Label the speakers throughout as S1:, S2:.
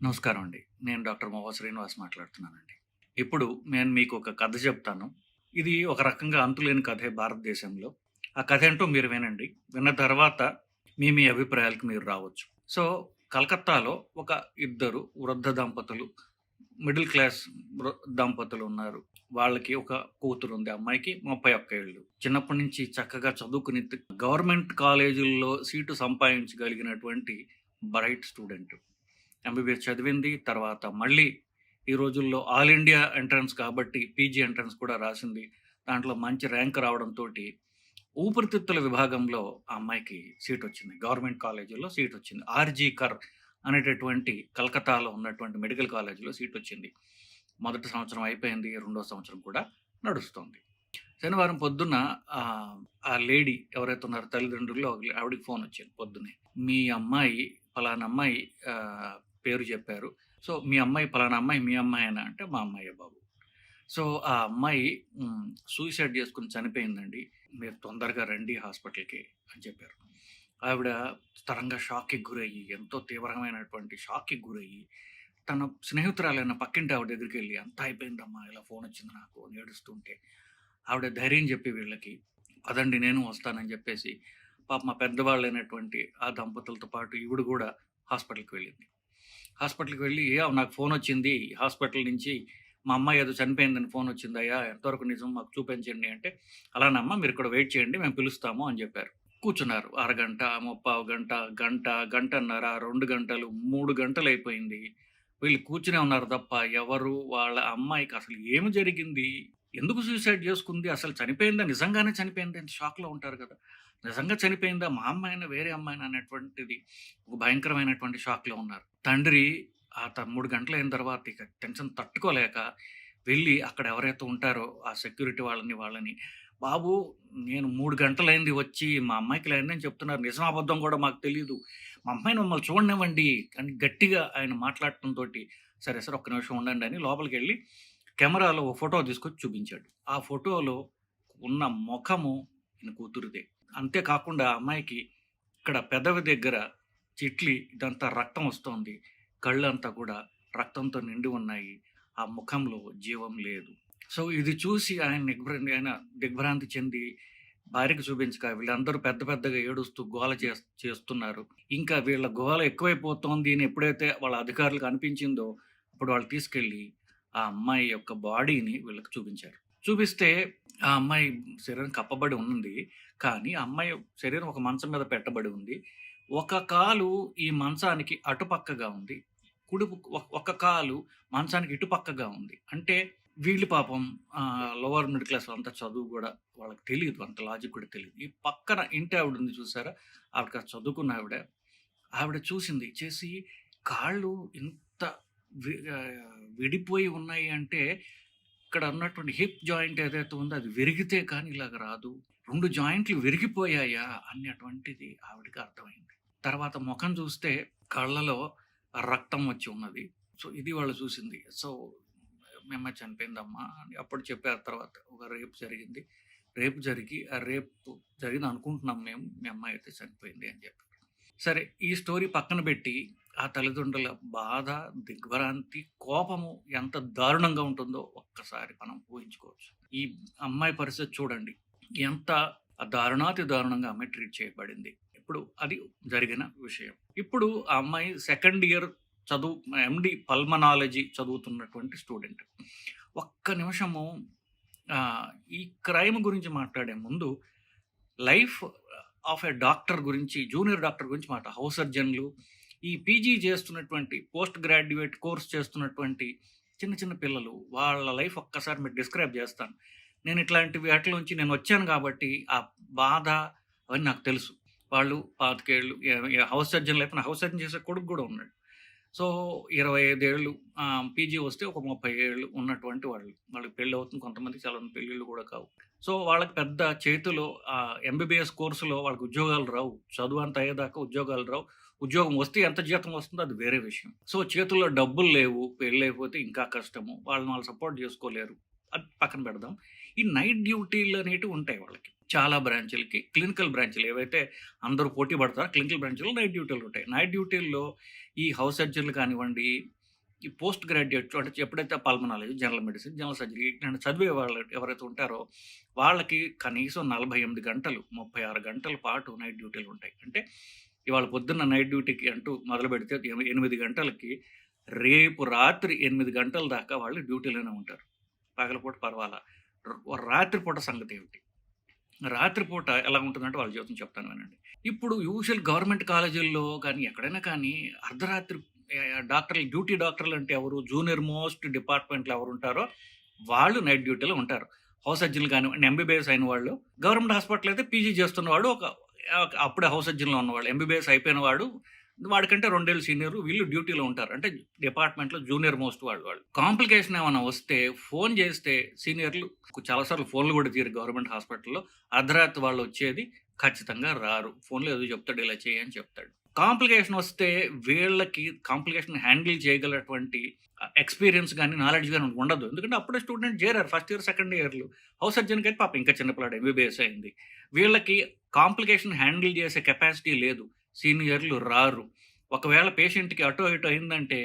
S1: నమస్కారం అండి. నేను డాక్టర్ మొవ్వ శ్రీనివాస్ మాట్లాడుతున్నానండి. ఇప్పుడు నేను మీకు ఒక కథ చెప్తాను. ఇది ఒక రకంగా అంతులేని కథే భారతదేశంలో. ఆ కథ ఏంటో మీరు వినండి. విన్న తర్వాత మీ అభిప్రాయాలకు మీరు రావచ్చు. సో, కలకత్తాలో ఒక ఇద్దరు వృద్ధ దంపతులు, మిడిల్ క్లాస్ దంపతులు ఉన్నారు. వాళ్ళకి ఒక కూతురుంది. అమ్మాయికి 31 ఏళ్ళు. చిన్నప్పటి నుంచి చక్కగా చదువుకుని గవర్నమెంట్ కాలేజీల్లో సీటు సంపాదించగలిగినటువంటి బ్రైట్ స్టూడెంట్. ఎంబీబీఎస్ చదివింది. తర్వాత మళ్ళీ ఈ రోజుల్లో ఆల్ ఇండియా ఎంట్రన్స్ కాబట్టి పీజీ ఎంట్రన్స్ కూడా రాసింది. దాంట్లో మంచి ర్యాంక్ రావడంతోటి ఊపిరితిత్తుల విభాగంలో ఆ అమ్మాయికి సీటొచ్చింది. గవర్నమెంట్ కాలేజీలో సీటొచ్చింది. ఆర్‌జీ కర్ అనేటటువంటి కలకత్తాలో ఉన్నటువంటి మెడికల్ కాలేజీలో సీటొచ్చింది. మొదటి సంవత్సరం అయిపోయింది. రెండో సంవత్సరం కూడా నడుస్తోంది. శనివారం పొద్దున్న ఆ లేడీ ఎవరైతే ఉన్నారో తల్లిదండ్రుల్లో ఆవిడకి ఫోనొచ్చింది పొద్దున్నే. మీ అమ్మాయి పలానా అమ్మాయి పేరు చెప్పారు. సో, మీ అమ్మాయి పలానా అమ్మాయి మీ అమ్మాయేనా అంటే, మా అమ్మాయే బాబు. సో, ఆ అమ్మాయి సూసైడ్ చేసుకొని చనిపోయిందండి. మీరు తొందరగా రండి హాస్పిటల్‌కి అని చెప్పారు. ఆవిడ స్థిరంగా షాక్‌కి గురయ్యి, ఎంతో తీవ్రమైనటువంటి షాక్‌కి గురయ్యి, తన స్నేహితురాలైన పక్కింటి ఆవిడ దగ్గరికెళ్ళి, "అంతా అయిపోయిందమ్మా, ఇలా ఫోనొచ్చింది నాకు" అని ఏడుస్తుంటే, ఆవిడ ధైర్యం చెప్పి వీళ్ళకి, "పదండి నేను వస్తానని" చెప్పేసి, పాపం మా పెద్దవాళ్ళైనటువంటి ఆ దంపతులతో పాటు ఈవిడ గూడా హాస్పిటల్‌కి వెళ్ళింది. హాస్పిటల్‌కి వెళ్ళి, నాకు ఫోనొచ్చింది హాస్పిటల్ నుంచి. మా అమ్మాయి ఏదో చనిపోయిందని ఫోనొచ్చిందయ్యా! ఎంతవరకు నిజం మాకు చూపించండి" అంటే, "అలానమ్మా మీరిక్కడ వెయిట్ చేయండి మేము పిలుస్తాము" అని చెప్పారు. కూర్చున్నారు. అరగంట, ముప్పావు గంట, గంట, గంటన్నర, 2 గంటలు, 3 గంటలయిపోయింది. వీళ్ళు కూర్చునే ఉన్నారు తప్ప ఎవరు వాళ్ళ అమ్మాయికి అసలు ఏమి జరిగింది? ఎందుకు సూసైడ్ చేసుకుంది? అసలు చనిపోయిందా? నిజంగానే చనిపోయిందా? అని షాక్‌లో ఉంటారు కదా! నిజంగా చనిపోయిందా? మా అమ్మాయినా? వేరే అమ్మాయినా? అనేటువంటిది ఒక భయంకరమైనటువంటి షాక్‌లో ఉన్నారు. తండ్రి 3 గంటలయిన తర్వాత ఇక టెన్షన్ తట్టుకోలేక వెళ్ళి అక్కడ ఎవరైతే ఉంటారో ఆ సెక్యూరిటీ వాళ్ళని, "బాబు, నేను 3 గంటలయింది వచ్చి మా అమ్మాయికి ఇలా అయిందని చెప్తున్నారు. నిజం అబద్ధం కూడా మాకు తెలీదు. మా అమ్మాయిని మమ్మల్ని చూడనివ్వండి" అని గట్టిగా ఆయన మాట్లాడటంతోటి, "సరే, సరే ఒక్క నిమిషం ఉండండి" అని లోపలికెళ్ళి కెమెరాలో ఓ ఫోటో తీసుకొచ్చి చూపించాడు. ఆ ఫోటోలో ఉన్న మొఖము ఈయన కూతురిదే. అంతే కాకుండా ఆ అమ్మాయికి ఇక్కడ పెదవి దగ్గర చిట్లి ఇదంతా రక్తం వస్తోంది. కళ్ళంతా కూడా రక్తంతో నిండి ఉన్నాయి. ఆ ముఖంలో జీవం లేదు. సో, ఇది చూసి ఆయన దిగ్భ్రాంతి చెంది భార్యకి చూపించక వీళ్ళందరూ పెద్ద పెద్దగా ఏడుస్తూ గోల చేస్తున్నారు. ఇంకా వీళ్ళ గోల ఎక్కువైపోతోంది అని ఎప్పుడైతే వాళ్ళ అధికారులకు అనిపించిందో, అప్పుడు వాళ్ళు తీసుకెళ్ళి ఆ అమ్మాయి యొక్క బాడీని వీళ్ళకి చూపించారు. చూపిస్తే ఆ అమ్మాయి శరీరం కప్పబడి ఉంది. కానీ ఆ అమ్మాయి శరీరం ఒక మంచం మీద పెట్టబడి ఉంది. ఒక కాలు ఈ మంచానికి అటుపక్కగా ఉంది. ఒక కాలు మంచానికి ఇటుపక్కగా ఉంది. అంటే వీళ్ళు పాపం లోవర్ మిడిల్ క్లాస్ అంతా చదువు గూడా వాళ్ళకి తెలీదు. అంత లాజిక్ కూడా తెలీదు. ఈ పక్కన ఇంటి ఆవిడుంది చూసారా? ఆవిడ చదువుకున్న ఆవిడ. ఆవిడ చూసింది. చేసి కాళ్ళు ఇంత విడిపోయి ఉన్నాయి అంటే, ఇక్కడ ఉన్నటువంటి హిప్ జాయింట్ ఏదైతే ఉందో అది విరిగితే కానీ ఇలాగ రాదు. 2 జాయింట్లు విరిగిపోయాయా అన్నటువంటిది ఆవిడకి అర్థమైంది. తర్వాత మొఖం చూస్తే కళ్ళలో రక్తం వచ్చి ఉన్నది. సో, ఇది వాళ్ళు చూసింది. సో, "మీ అమ్మాయి చనిపోయిందమ్మా" అని అప్పుడు చెప్పారు తర్వాత. ఒక రేప్ జరిగింది. రేప్ జరిగి ఆ రేప్ జరిగింది అనుకుంటున్నాం మేము. మీ అమ్మాయి అయితే చనిపోయింది అని చెప్పారు. సరే, ఈ స్టోరీ పక్కన పెట్టి ఆ తల్లిదండ్రుల బాధ, దిగ్భ్రాంతి, కోపము ఎంత దారుణంగా ఉంటుందో ఒక్కసారి మనం ఊహించుకోవచ్చు. ఈ అమ్మాయి పరిస్థితి చూడండి. ఎంత దారుణాతి దారుణంగా ఆమె ట్రీట్ చేయబడింది. ఇప్పుడు అది జరిగిన విషయం. ఇప్పుడు ఆ అమ్మాయి సెకండ్ ఇయర్ చదువు ఎండీ పల్మనాలజీ చదువుతున్నటువంటి స్టూడెంట్. ఒక్క నిమిషము ఈ క్రైమ్ గురించి మాట్లాడే ముందు లైఫ్ ఆఫ్ ఎ డాక్టర్ గురించి, జూనియర్ డాక్టర్ గురించి హౌస్ సర్జన్‌లు, ఈ పీజీ చేస్తున్నటువంటి, పోస్ట్ గ్రాడ్యుయేట్ కోర్స్ చేస్తున్నటువంటి చిన్న చిన్న పిల్లలు, వాళ్ళ లైఫ్ ఒక్కసారి మీకు డిస్క్రైబ్ చేస్తాను. నేను ఇట్లాంటి వాటిలోంచి నేనొచ్చాను కాబట్టి, ఆ బాధ అవన్నీ నాకు తెలుసు. వాళ్ళు 25 ఏళ్ళు హౌస్ సర్జన్‌లు అయిపోయిన హౌస్ సర్జన్ చేసే కొడుకు గూడా ఉన్నాడు. సో, 25 ఏళ్ళు పీజీ వస్తే ఒక 30 ఏళ్ళు ఉన్నటువంటి వాళ్ళు. వాళ్ళకి పెళ్లవుతుంది. కొంతమందికి చాలా పెళ్ళిళ్ళు గూడా కావు. సో, వాళ్ళకి పెద్ద చేతిలో ఎంబీబీఎస్ కోర్సులో వాళ్ళకి ఉద్యోగాలు రావు. చదువంతా అయ్యేదాకా ఉద్యోగాలు రావు. ఉద్యోగం వస్తే ఎంత జీతం వస్తుందో అది వేరే విషయం. సో, చేతుల్లో డబ్బులు లేవు. పెళ్లయిపోతే ఇంకా కష్టము. వాళ్ళని వాళ్ళు సపోర్ట్ జేసుకోలేరు. అది పక్కన పెడదాం. ఈ నైట్ డ్యూటీలనేటివి ఉంటాయి వాళ్ళకి. చాలా బ్రాంచులకి క్లినికల్ బ్రాంచులు ఏవైతే అందరూ పోటీ పడతారో క్లినికల్ బ్రాంచ్‌లో నైట్ డ్యూటీలుంటాయి. నైట్ డ్యూటీల్లో ఈ హౌస్ సర్జన్‌లు కానివ్వండి, ఈ పోస్ట్ గ్రాడ్యుయేట్ అంటే ఎప్పుడైతే pulmonology, general medicine, general surgery ఇట్లాంటి చదివే వాళ్ళు ఎవరైతే ఉంటారో వాళ్ళకి కనీసం 48 గంటలు, 36 గంటల పాటు నైట్ డ్యూటీలు ఉంటాయి. అంటే ఇవాళ పొద్దున్న నైట్ డ్యూటీకి అంటూ మొదలుపెడితే 8 గంటలకి రేపు రాత్రి 8 గంటల దాకా వాళ్ళు డ్యూటీలోనే ఉంటారు. పగలపూట పర్వాలా. రాత్రిపూట సంగతి ఏమిటి? రాత్రిపూట ఎలా ఉంటుందంటే వాళ్ళ జీవితం చెప్తాను వినండి. ఇప్పుడు యూజువల్ గవర్నమెంట్ కాలేజీల్లో కానీ ఎక్కడైనా కానీ అర్ధరాత్రి డాక్టర్లు డ్యూటీ డాక్టర్లు అంటే ఎవరు? జూనియర్ మోస్ట్ డిపార్ట్మెంట్లో ఎవరుంటారో వాళ్ళు నైట్ డ్యూటీలో ఉంటారు. హౌస్ సర్జన్లు కానివ్వండి, ఎంబీబీఎస్ అయిన వాళ్ళు, గవర్నమెంట్ హాస్పిటల్ అయితే పీజీ చేస్తున్నవాడు అప్పుడే హౌస్ సర్జన్లో ఉన్నవాళ్ళు, ఎంబీబీఎస్ అయిపోయిన వాడు వాడికంటే 2 ఏళ్ళు సీనియర్ వీళ్ళు డ్యూటీలో ఉంటారు. అంటే డిపార్ట్మెంట్లో జూనియర్ మోస్ట్ వాళ్ళు. కాంప్లికేషన్ ఏమైనా వస్తే ఫోన్ చేస్తే సీనియర్లు చాలాసార్లు ఫోన్లు కూడా తీరు గవర్నమెంట్ హాస్పిటల్లో. అర్ధరాత్రి వాళ్ళు వచ్చేది ఖచ్చితంగా రారు. ఫోన్లో ఏదో చెప్తాడు, ఇలా చేయని చెప్తాడు. కాంప్లికేషన్ వస్తే వీళ్ళకి కాంప్లికేషన్ హ్యాండిల్ చేయగలటువంటి ఎక్స్పీరియన్స్ కానీ నాలెడ్జ్ కానీ ఉండదు. ఎందుకంటే అప్పుడే స్టూడెంట్ చేరారు ఫస్ట్ ఇయర్, సెకండ్ ఇయర్లు. హౌస్ సర్జన్కి అయితే పాపం ఇంకా చిన్నపిల్లాడు, ఎంబీబీఎస్ అయింది. వీళ్ళకి కాంప్లికేషన్ హ్యాండిల్ చేసే కెపాసిటీ లేదు. సీనియర్లు రారు. ఒకవేళ పేషెంట్కి అటో ఇటో అయిందంటే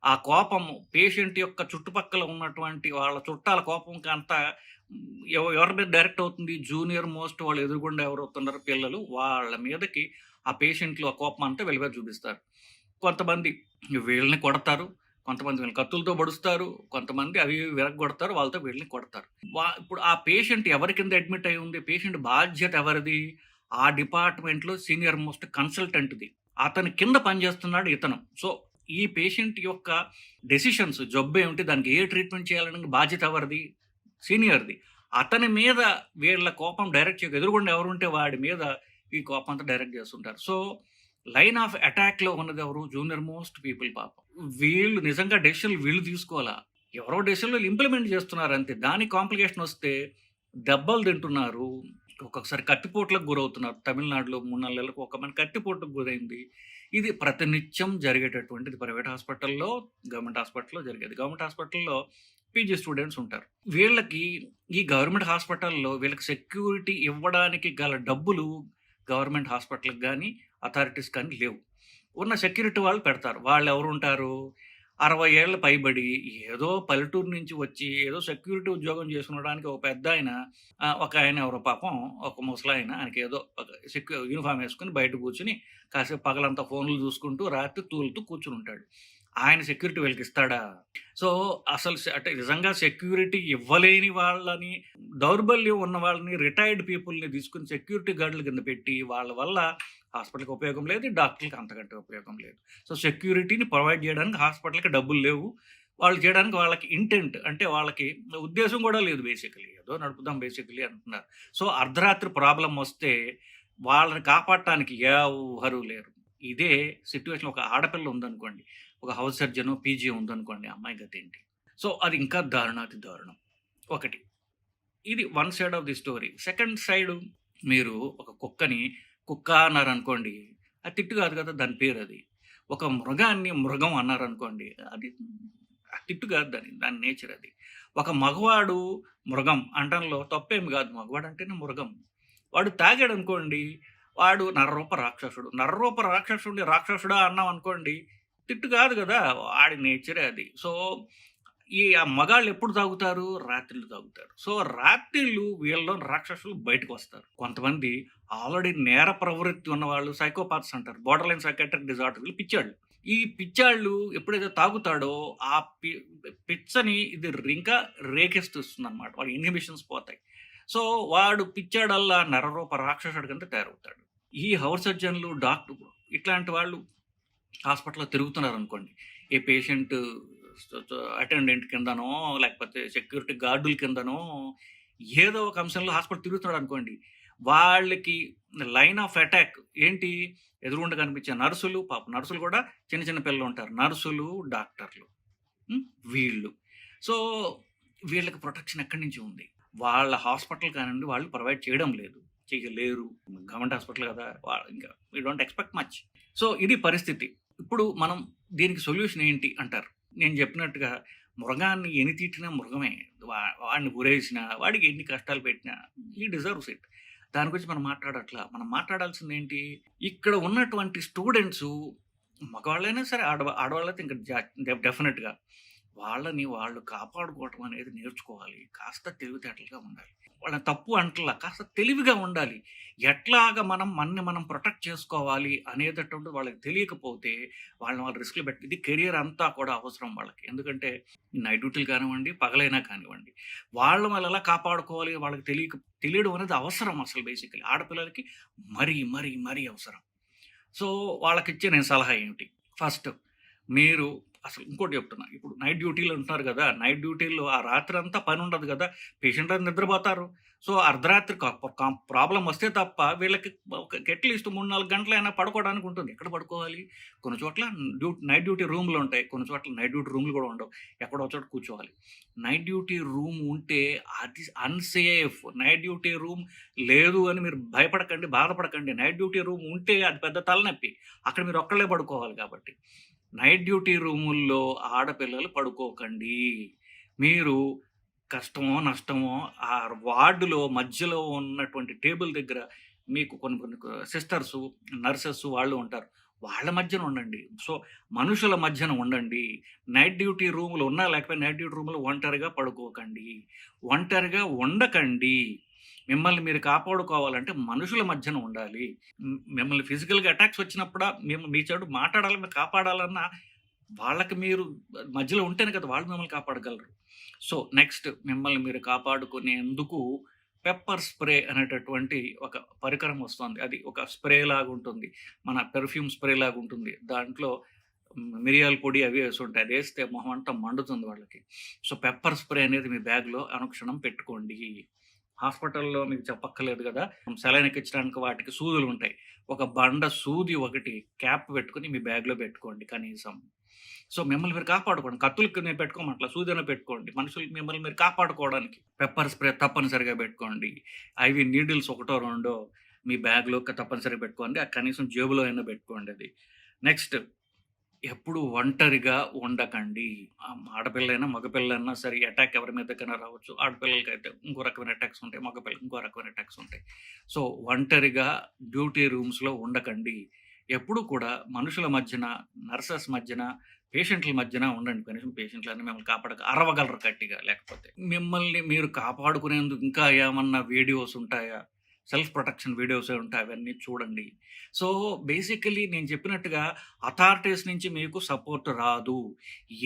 S1: ఆ కోపము పేషెంట్ యొక్క చుట్టుపక్కల ఉన్నటువంటి వాళ్ళ చుట్టాల కోపంకి అంతా ఎవరి మీద డైరెక్ట్ అవుతుంది? జూనియర్ మోస్ట్ వాళ్ళు ఎదురుగుండా ఎవరు అవుతున్నారు పిల్లలు, వాళ్ళ మీదకి ఆ పేషెంట్లు ఆ కోపం అంతా వెలుగా చూపిస్తారు. కొంతమంది వీళ్ళని కొడతారు, కొంతమంది వీళ్ళని కత్తులతో పొడుస్తారు, కొంతమంది అవి విరగొడతారు, వాళ్ళతో వీళ్ళని కొడతారు. ఇప్పుడు ఆ పేషెంట్ ఎవరి కింద అడ్మిట్ అయి ఉంది? పేషెంట్ బాధ్యత ఎవరిది? ఆ డిపార్ట్మెంట్లో సీనియర్ మోస్ట్ కన్సల్టెంట్ది. అతని కింద పనిచేస్తున్నాడు ఇతను. సో ఈ పేషెంట్ యొక్క డెసిషన్స్, జబ్బు ఏమిటి, దానికి ఏ ట్రీట్మెంట్ చేయాలనే బాధ్యత ఎవరిది? సీనియర్ది. అతని మీద వీళ్ళ కోపం డైరెక్ట్ చేయక ఎదురుగుండా ఎవరుంటే వాడి మీద ఈ కోపం అంతా డైరెక్ట్ చేస్తుంటారు. సో లైన్ ఆఫ్ అటాక్లో ఉన్నది ఎవరు? Junior most people. పాపం వీళ్ళు నిజంగా డెసిషన్లు వీళ్ళు తీసుకోవాలా? ఎవరో డెసిషన్లు ఇంప్లిమెంట్ చేస్తున్నారు అంతే. దానికి కాంప్లికేషన్ వస్తే దెబ్బలు తింటున్నారు, ఒక్కొక్కసారి కత్తిపోట్లకు గురవుతున్నారు. తమిళనాడులో 3-4 నెలలకు ఒక మంది కత్తిపోటుకు గురైంది. ఇది ప్రతినిత్యం జరిగేటటువంటిది. ప్రైవేట్ హాస్పిటల్లో, గవర్నమెంట్ హాస్పిటల్లో జరిగేది. గవర్నమెంట్ హాస్పిటల్లో పీజీ స్టూడెంట్స్ ఉంటారు. వీళ్ళకి ఈ గవర్నమెంట్ హాస్పిటల్లో వీళ్ళకి సెక్యూరిటీ ఇవ్వడానికి గల డబ్బులు గవర్నమెంట్ హాస్పిటల్కి కానీ అథారిటీస్ కానీ లేవు. ఉన్న సెక్యూరిటీ వాళ్ళు పెడతారు. వాళ్ళు ఎవరు ఉంటారు? 60 ఏళ్ళ పైబడి ఏదో పల్లెటూరు నుంచి వచ్చి ఏదో సెక్యూరిటీ ఉద్యోగం చేసుకునడానికి ఒక పెద్ద ఆయన, ఒక ఆయన ఎవరో పాపం ఒక ముసలాయన, ఆయనకి ఏదో యూనిఫామ్ వేసుకుని బయట కూర్చుని కాసేపు పగలంతా ఫోన్లు చూసుకుంటూ రాత్రి తూలుతూ కూర్చుని ఉంటాడు. ఆయన సెక్యూరిటీ వీళ్ళకి ఇస్తాడా? సో అసలు అంటే నిజంగా సెక్యూరిటీ ఇవ్వలేని వాళ్ళని, దౌర్బల్యం ఉన్న వాళ్ళని, రిటైర్డ్ పీపుల్ని తీసుకుని సెక్యూరిటీ గార్డుల కింద పెట్టి వాళ్ళ వల్ల హాస్పిటల్కి ఉపయోగం లేదు, డాక్టర్కి అంతకంటే ఉపయోగం లేదు. సో సెక్యూరిటీని ప్రొవైడ్ చేయడానికి హాస్పిటల్కి డబ్బులు లేవు. వాళ్ళు చేయడానికి వాళ్ళకి ఇంటెంట్ అంటే వాళ్ళకి ఉద్దేశం కూడా లేదు. బేసికలీ ఏదో నడుపుదాం బేసికలీ అంటున్నారు. సో అర్ధరాత్రి ప్రాబ్లం వస్తే వాళ్ళని కాపాడటానికి ఎవరు లేరు. ఇదే సిట్యుయేషన్. ఒక ఆడపిల్ల ఉందనుకోండి, ఒక హౌస్ సర్జన్ పీజీ ఉందనుకోండి, అమ్మాయి గతి ఏంటి? సో అది ఇంకా దారుణాతి దారుణం. ఒకటి ఇది one side of the story. Second side, మీరు ఒక కుక్కని కుక్క అన్నారనుకోండి, అది తిట్టు కాదు కదా, దాని పేరు అది. ఒక మృగాన్ని మృగం అన్నారనుకోండి, అది తిట్టు కాదు, దాని నేచర్ అది. ఒక మగవాడు మృగం అంటంలో తప్పేమి కాదు, మగవాడు అంటేనే మృగం. వాడు తాగాడు అనుకోండి, వాడు నరరూప రాక్షసుడు. నరరూప రాక్షసుడా అన్నాం అనుకోండి, తిట్టు కాదు కదా, వాడి నేచరే అది. సో ఆ మగాళ్ళు ఎప్పుడు తాగుతారు? రాత్రిళ్ళు తాగుతారు. సో రాత్రిళ్ళు వీళ్ళలో రాక్షసులు బయటకు వస్తారు. కొంతమంది ఆల్రెడీ నేర ప్రవృత్తి ఉన్నవాళ్ళు సైకోపాత్స్ అంటారు, బోర్డర్ లైన్ సైకాట్రిక్ డిజార్డర్, వీళ్ళు పిచ్చాళ్ళు. ఈ పిచ్చాళ్ళు ఎప్పుడైతే తాగుతాడో ఆ పిచ్చని ఇది ఇంకా రేకెస్తుంది అనమాట, వాడి ఇన్హిబిషన్స్ పోతాయి. సో వాడు పిచ్చాడల్లా నరరూప రాక్షసుడు కింద తయారవుతాడు. ఈ హౌస్ సర్జన్లు, డాక్టర్ ఇట్లాంటి వాళ్ళు హాస్పిటల్లో తిరుగుతున్నారు అనుకోండి, ఏ పేషెంట్ అటెండెంట్ కిందనో లేకపోతే సెక్యూరిటీ గార్డుల కిందనో ఏదో ఒక అంశంలో హాస్పిటల్ తిరుగుతున్నాడు అనుకోండి, వాళ్ళకి లైన్ ఆఫ్ అటాక్ ఏంటి? ఎదురుగుండా కనిపించే నర్సులు, పాప నర్సులు కూడా చిన్న చిన్న పిల్లలు ఉంటారు, నర్సులు, డాక్టర్లు, వీళ్ళు. సో వీళ్ళకి ప్రొటెక్షన్ ఎక్కడి నుంచి ఉంది? వాళ్ళ హాస్పిటల్ కానివ్వండి వాళ్ళు ప్రొవైడ్ చేయడం లేదు, చేయలేరు. గవర్నమెంట్ హాస్పిటల్ కదా, ఇంకా we don't expect much. So ఇది పరిస్థితి. ఇప్పుడు మనం దీనికి సొల్యూషన్ ఏంటి అంటారు? నేను చెప్పినట్టుగా మృగాన్ని ఎన్ని తిట్టినా మృగమే, వాడిని గురేసినా, వాడికి ఎన్ని కష్టాలు పెట్టినా ఈ డిజర్వ్స్ ఇట్. దాని గురించి మనం మాట్లాడట్లా. మనం మాట్లాడాల్సింది ఏంటి? ఇక్కడ ఉన్నటువంటి స్టూడెంట్స్ మగవాళ్ళైనా సరే ఆడవాళ్ళైతే ఇంక డెఫినిట్‌గా వాళ్ళని వాళ్ళు కాపాడుకోవటం అనేది నేర్చుకోవాలి. కాస్త తెలివితేటలుగా ఉండాలి. వాళ్ళని తప్పు అంటలా. కాస్త తెలివిగా ఉండాలి. ఎట్లాగా మనం ప్రొటెక్ట్ చేసుకోవాలి అనేటటువంటిది వాళ్ళకి తెలియకపోతే వాళ్ళని వాళ్ళు రిస్క్‌లో పెట్టి ఇది కెరియర్ అంతా కూడా అవసరం వాళ్ళకి. ఎందుకంటే నైట్ డ్యూటీలు కానివ్వండి, పగలైనా కానివ్వండి. వాళ్ళని వాళ్ళు ఎలా కాపాడుకోవాలి వాళ్ళకి తెలియడం అనేది అవసరం అసలు బేసికల్లీ. ఆడపిల్లలకి మరీ అవసరం. సో, వాళ్ళకిచ్చే నేను సలహా ఏంటి? ఫస్ట్ మీరు అసలు ఇంకోటి చెప్తున్నా. ఇప్పుడు నైట్ డ్యూటీలు ఉంటున్నారు గదా! నైట్ డ్యూటీల్లో ఆ రాత్రంతా పనుండదు గదా! పేషెంట్‌లంతా నిద్రపోతారు. సో, అర్ధరాత్రి ప్రాబ్లమ్ వస్తే తప్ప వీళ్ళకి ఒక అట్‌లీస్ట్ 3, 4 గంటలైనా పడుకోవడానికి ఉంటుంది. ఎక్కడ పడుకోవాలి? కొన్ని చోట్ల నైట్ డ్యూటీ రూమ్‌లుంటాయి. కొన్ని చోట్ల నైట్ డ్యూటీ రూమ్‌లు గూడా ఉండవు. ఎక్కడో చోట కూర్చోవాలి. నైట్ డ్యూటీ రూమ్ ఉంటే అది అన్‌సేఫ్. నైట్ డ్యూటీ రూమ్ లేదు అని మీరు భయపడకండి, బాధపడకండి. నైట్ డ్యూటీ రూమ్ ఉంటే అది పెద్ద తలనొప్పి. అక్కడ మీరు ఒక్కళ్ళే పడుకోవాలి కాబట్టి. నైట్ డ్యూటీ రూముల్లో ఆడపిల్లలు పడుకోకండి. మీరు కష్టమో, నష్టమో ఆ వార్డులో మధ్యలో ఉన్నటువంటి టేబుల్ దగ్గర మీకు కొన్ని కొన్ని సిస్టర్సు, నర్సెస్ వాళ్ళు ఉంటారు. వాళ్ళ మధ్యన ఉండండి. సో, మనుషుల మధ్యన ఉండండి. నైట్ డ్యూటీ రూములు ఉన్నా లేకపోయినా నైట్ డ్యూటీ రూమ్‌లో ఒంటరిగా పడుకోకండి. ఒంటరిగా ఉండకండి. మిమ్మల్ని మీరు కాపాడుకోవాలంటే మనుషుల మధ్యన ఉండాలి. మిమ్మల్ని ఫిజికల్‌గా అటాక్స్ వచ్చినప్పుడా మీ చెడు మాట్లాడాలన్నా, కాపాడాలన్నా వాళ్ళకి మీరు మధ్యలో ఉంటేనే కదా వాళ్ళు మిమ్మల్ని కాపాడగలరు. సో, నెక్స్ట్ మిమ్మల్ని మీరు కాపాడుకునేందుకు పెప్పర్ స్ప్రే అనేటటువంటి ఒక పరికరం వస్తోంది. అది ఒక స్ప్రే లాగుంటుంది. మన పెర్ఫ్యూమ్ స్ప్రే లాగుంటుంది. దాంట్లో మిరియాల పొడి అవి యేసుంటాయి. అదేస్తే మొహం అంతా మండుతుంది వాళ్ళకి. సో, పెప్పర్ స్ప్రే అనేది మీ బ్యాగ్‌లో అనుక్షణం పెట్టుకోండి. హాస్పిటల్‌లో మీకు చెప్పక్కర్లేదు గదా! సెలైన్ ఎక్కించడానికి వాటికి సూదులుంటాయి. ఒక బండ సూది ఒకటి క్యాప్ పెట్టుకొని మీ బ్యాగ్‌లో పెట్టుకోండి కనీసం. సో, మిమ్మల్ని మీరు కాపాడుకోండి. కత్తులకి నేను పెట్టుకోమట్ల. సూదైనా పెట్టుకోండి. మనుషులు మిమ్మల్ని మీరు కాపాడుకోవడానికి. పెప్పర్ స్ప్రే తప్పనిసరిగా పెట్టుకోండి. ఐవీ నీడిల్స్ ఒకటో, రెండో మీ బ్యాగ్‌లో తప్పనిసరిగా పెట్టుకోండి. కనీసం జేబులో అయినా పెట్టుకోండి అది. నెక్స్ట్ ఎప్పుడు ఒంటరిగా ఉండకండి. ఆడపిల్లైనా, మగపిల్లైనా సరే అటాక్ ఎవరి మీదకైనా రావచ్చు. ఆడపిల్లలకైతే ఇంకో రకమైన అటాక్స్ ఉంటాయి. మగపిల్లలకి ఇంకో రకమైన అటాక్స్ ఉంటాయి. సో, ఒంటరిగా డ్యూటీ రూమ్స్‌లో ఉండకండి. ఎప్పుడు కూడా మనుషుల మధ్యన, నర్సెస్ మధ్యన, పేషెంట్‌ల మధ్యన ఉండండి. కనీసం పేషెంట్‌లన్నా మిమ్మల్ని అరవగలరు గట్టిగా లేకపోతే. మిమ్మల్ని మీరు కాపాడుకునేందుకు ఇంకా ఏమన్నా వీడియోస్ ఉంటాయా? సెల్ఫ్ ప్రొటెక్షన్ వీడియోసే ఉంటాయి. అవన్నీ చూడండి. సో, బేసికల్లీ నేను చెప్పినట్టుగా అథారిటీస్ నుంచి మీకు సపోర్ట్ రాదు.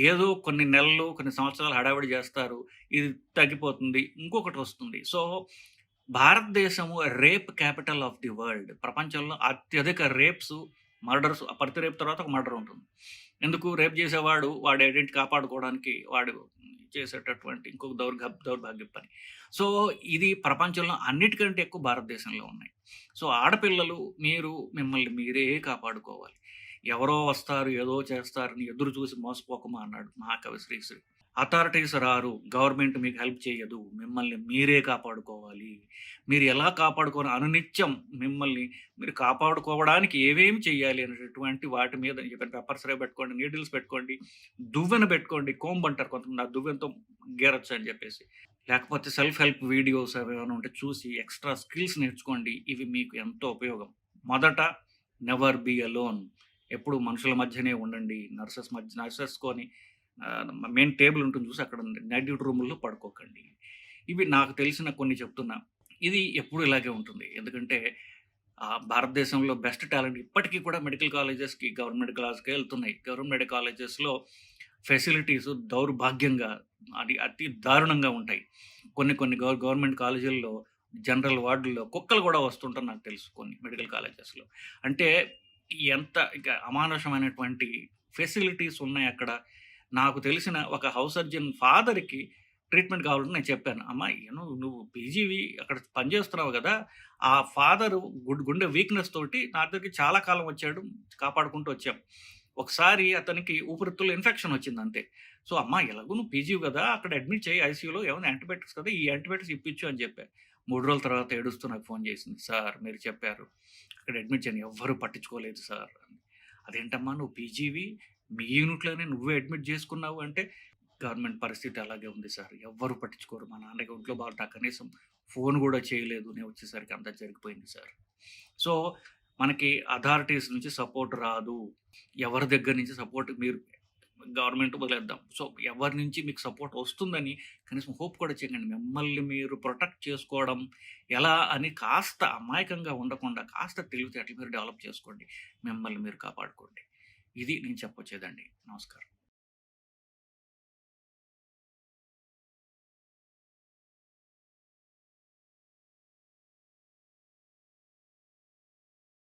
S1: ఏదో కొన్ని నెలలు, కొన్ని సంవత్సరాలు హడావిడి జేస్తారు. ఇది తగ్గిపోతుంది. ఇంకొకటొస్తుంది. సో, భారతదేశము rape capital of the world. ప్రపంచంలో అత్యధిక రేప్స్, మర్డర్స్ ప్రతి రేప్ తర్వాత ఒక మర్డర్ ఉంటుంది. ఎందుకు రేప్ జేసేవాడు వాడి ఐడెంటిటీ కాపాడుకోవడానికి వాడు చేసేటటువంటి ఇంకొక దౌర్భాగ్యపు పని. సో, ఇది ప్రపంచంలో అన్నిటికంటే ఎక్కువ భారతదేశంలో ఉన్నాయి. సో, ఆడపిల్లలు మీరు మిమ్మల్ని మీరే కాపాడుకోవాలి. ఎవరో వస్తారు, ఏదో చేస్తారని ఎదురు చూసి మోసపోకమా అన్నాడు మహాకవి శ్రీశ్రీ. అథారిటీస్ రారు. గవర్నమెంట్ మీకు హెల్ప్ చేయదు. మిమ్మల్ని మీరే కాపాడుకోవాలి. మీరు ఎలా అనునిత్యం మిమ్మల్ని మీరు కాపాడుకోవడానికి ఏవేమి చేయాలి అనేటటువంటి వాటి మీద నేను చెప్పాను పెప్పర్ స్ప్రే పెట్టుకోండి, నీడిల్స్ పెట్టుకోండి, దువ్వెన పెట్టుకోండి. కోంబ్ అంటారు కొంతమంది. ఆ దువ్వెనతో గీరొచ్చు అని చెప్పేసి. లేకపోతే సెల్ఫ్ హెల్ప్ వీడియోస్ అవేమైనా ఉంటే చూసి ఎక్స్‌ట్రా స్కిల్స్ నేర్చుకోండి. ఇవి మీకు ఎంతో ఉపయోగం. మొదట నెవర్ బీ అలోన్. ఎప్పుడు మనుషుల మధ్యనే ఉండండి. నర్సెస్‌తోని మెయిన్ టేబుల్ ఉంటుంది చూసి అక్కడ నైట్ డ్యూటీ రూముల్లో పడుకోకండి. ఇవి నాకు తెలిసిన కొన్ని చెప్తున్నా. ఇది ఎప్పుడు ఇలాగే ఉంటుంది. ఎందుకంటే భారతదేశంలో బెస్ట్ టాలెంట్ ఇప్పటికి కూడా మెడికల్ కాలేజెస్‌కి, గవర్నమెంట్ మెడికల్ కాలేజ్‌కే ఎళ్తున్నాయి. గవర్నమెంట్ మెడికల్ కాలేజెస్‌లో ఫెసిలిటీస్ దౌర్భాగ్యంగా అతి దారుణంగా ఉంటాయి. కొన్ని కొన్ని గవర్నమెంట్ కాలేజీల్లో జనరల్ వార్డుల్లో కుక్కలు గూడా వస్తుంటాయి నాకు తెలుసు కొన్ని మెడికల్ కాలేజెస్‌లో. అంటే ఎంత ఇక అమానుషమైనటువంటి ఫెసిలిటీస్ ఉన్నాయక్కడ. నాకు తెలిసిన ఒక హౌస్ సర్జన్ ఫాదర్‌కి ట్రీట్మెంట్ కావాలని నేను చెప్పాను. అమ్మా నువ్వు పీజీవి అక్కడ పని చేస్తున్నావు గదా! ఆ ఫాదరు గుండె వీక్‌నెస్ తోటి నా దగ్గరికి చాలా కాలం వచ్చాడు. కాపాడుకుంటూ వచ్చాం. ఒకసారి అతనికి ఊపిరితిత్తుల్లో ఇన్ఫెక్షన్ వచ్చిందంతే. సో, అమ్మా ఎలాగో నువ్వు పీజీవి గదా! అక్కడ అడ్మిట్ చెయ్యి ఐసీయూలో ఏమన్నా యాంటీబయాటిక్స్ కదా! ఈ యాంటీబయాటిక్స్ ఇప్పించు అని చెప్పా. 3 రోజుల తర్వాత ఏడుస్తూ నాకు ఫోన్ చేసింది. సార్ మీరు చెప్పారు. అక్కడ అడ్మిట్ చేయను. ఎవ్వరు పట్టించుకోలేదు సార్. అదేంటమ్మా నువ్వు పీజీవి మీ యూనిట్‌లోనే నువ్వే అడ్మిట్ చేసుకున్నావు అంటే, గవర్నమెంట్ పరిస్థితి అలాగే ఉంది సార్. ఎవ్వరు పట్టించుకోరు. మా నాన్నకి ఒంట్లో బాగోక కనీసం ఫోన్ గూడా చేయలేదు. నేను వచ్చేసరికి అంతా జరిగిపోయింది సార్. సో, మనకి అథారిటీస్ నుంచి సపోర్ట్ రాదు. ఎవరి దగ్గర నుంచి సపోర్ట్ మీరు గవర్నమెంట్ వదిలేద్దాం. సో, ఎవరి నుంచి మీకు సపోర్ట్ వస్తుందని కనీసం హోప్ కూడా చేయకండి. మిమ్మల్ని మీరు ప్రొటెక్ట్ చేసుకోవడం ఎలా అని కాస్త అమాయకంగా ఉండకుండా కాస్త తెలివితేటలు మీరు డెవలప్ చేసుకోండి. మిమ్మల్ని మీరు కాపాడుకోండి. ఇది నేను చెప్పొచ్చేదండి. నమస్కారం.